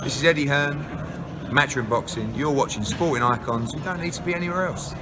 This is Eddie Hearn, Matchroom Boxing. You're watching Sporting Icons. You don't need to be anywhere else.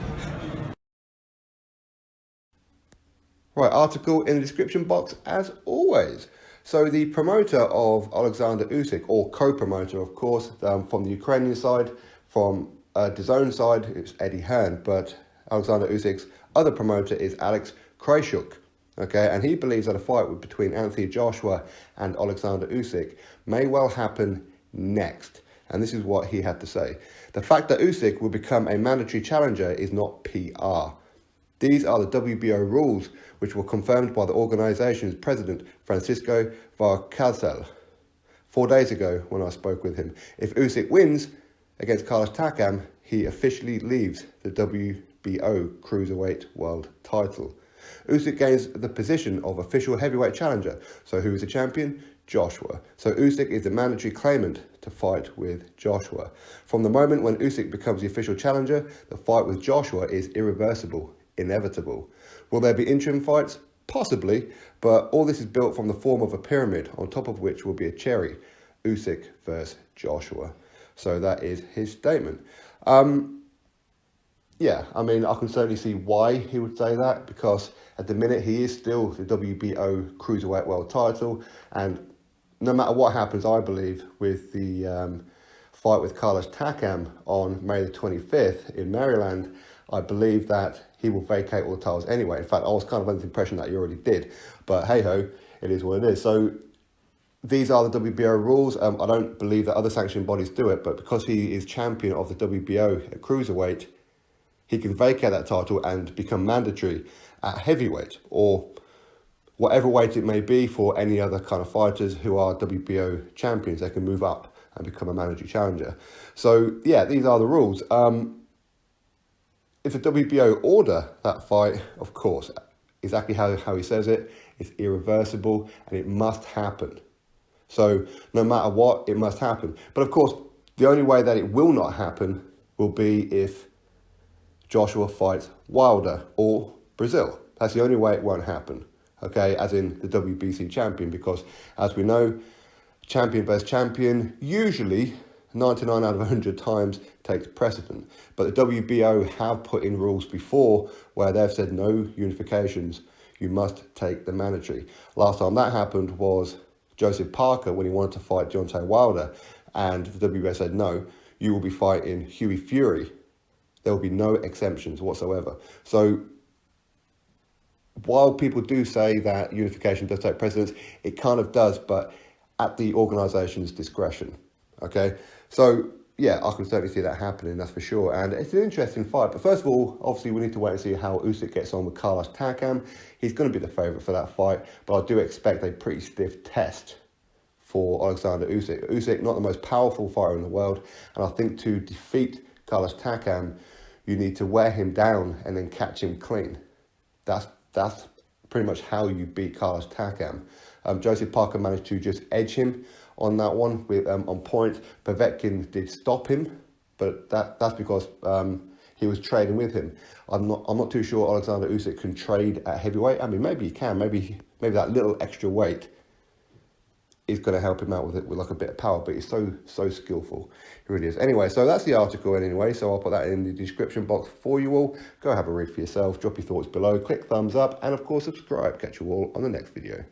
Right, article in the description box as always. So the promoter of Oleksandr Usyk, or co-promoter of course, from the Ukrainian side, from DAZN side, it's Eddie Hearn, but Oleksandr Usyk's other promoter is Alex Kraychuk. Okay, and he believes that a fight between Anthony Joshua and Oleksandr Usyk may well happen next. And this is what he had to say. The fact that Usyk will become a mandatory challenger is not PR. These are the WBO rules, which were confirmed by the organization's president, Francisco Valcárcel, 4 days ago when I spoke with him. If Usyk wins against Carlos Takam, he officially leaves the WBO Cruiserweight World title. Usyk gains the position of official heavyweight challenger. So who is the champion? Joshua. So Usyk is the mandatory claimant to fight with Joshua. From the moment when Usyk becomes the official challenger, the fight with Joshua is irreversible, inevitable. Will there be interim fights? Possibly, but all this is built from the form of a pyramid, on top of which will be a cherry. Usyk versus Joshua. So that is his statement. Yeah, I mean, I can certainly see why he would say that, because at the minute he is still the WBO Cruiserweight World title, and no matter what happens, I believe, with the fight with Carlos Takam on May the 25th in Maryland, I believe that he will vacate all the titles anyway. In fact, I was kind of under the impression that he already did, but hey-ho, it is what it is. So these are the WBO rules. I don't believe that other sanctioning bodies do it, but because he is champion of the WBO at Cruiserweight, he can vacate that title and become mandatory at heavyweight, or whatever weight it may be for any other kind of fighters who are WBO champions. They can move up and become a mandatory challenger. So yeah, these are the rules. If the WBO order that fight, of course, exactly how he says it, it's irreversible and it must happen. So no matter what, it must happen. But of course, the only way that it will not happen will be if Joshua fights Wilder or Brazil. That's the only way it won't happen, okay, as in the WBC champion, because as we know, champion versus champion usually 99 out of 100 times takes precedent. But the WBO have put in rules before where they've said no unifications, you must take the mandatory. Last time that happened was Joseph Parker when he wanted to fight Deontay Wilder, and the WBO said no, you will be fighting Hughie Fury. There will be no exemptions whatsoever. So while people do say that unification does take precedence, it kind of does, but at the organisation's discretion. Okay, so yeah, I can certainly see that happening, that's for sure. And it's an interesting fight. But first of all, obviously, we need to wait and see how Usyk gets on with Carlos Takam. He's going to be the favourite for that fight, but I do expect a pretty stiff test for Oleksandr Usyk. Usyk, not the most powerful fighter in the world, and I think to defeat Carlos Takam, you need to wear him down and then catch him clean. That's pretty much how you beat Carlos Takam. Joseph Parker managed to just edge him on that one with on point. Povetkin did stop him, but that's because he was trading with him. I'm not too sure Oleksandr Usyk can trade at heavyweight. I mean, maybe he can. Maybe that little extra weight is going to help him out with it, with like a bit of power, but he's so skillful. He really is. Anyway, so that's the article anyway, so I'll put that in the description box for you all. Go have a read for yourself, drop your thoughts below, click thumbs up, and of course subscribe. Catch you all on the next video.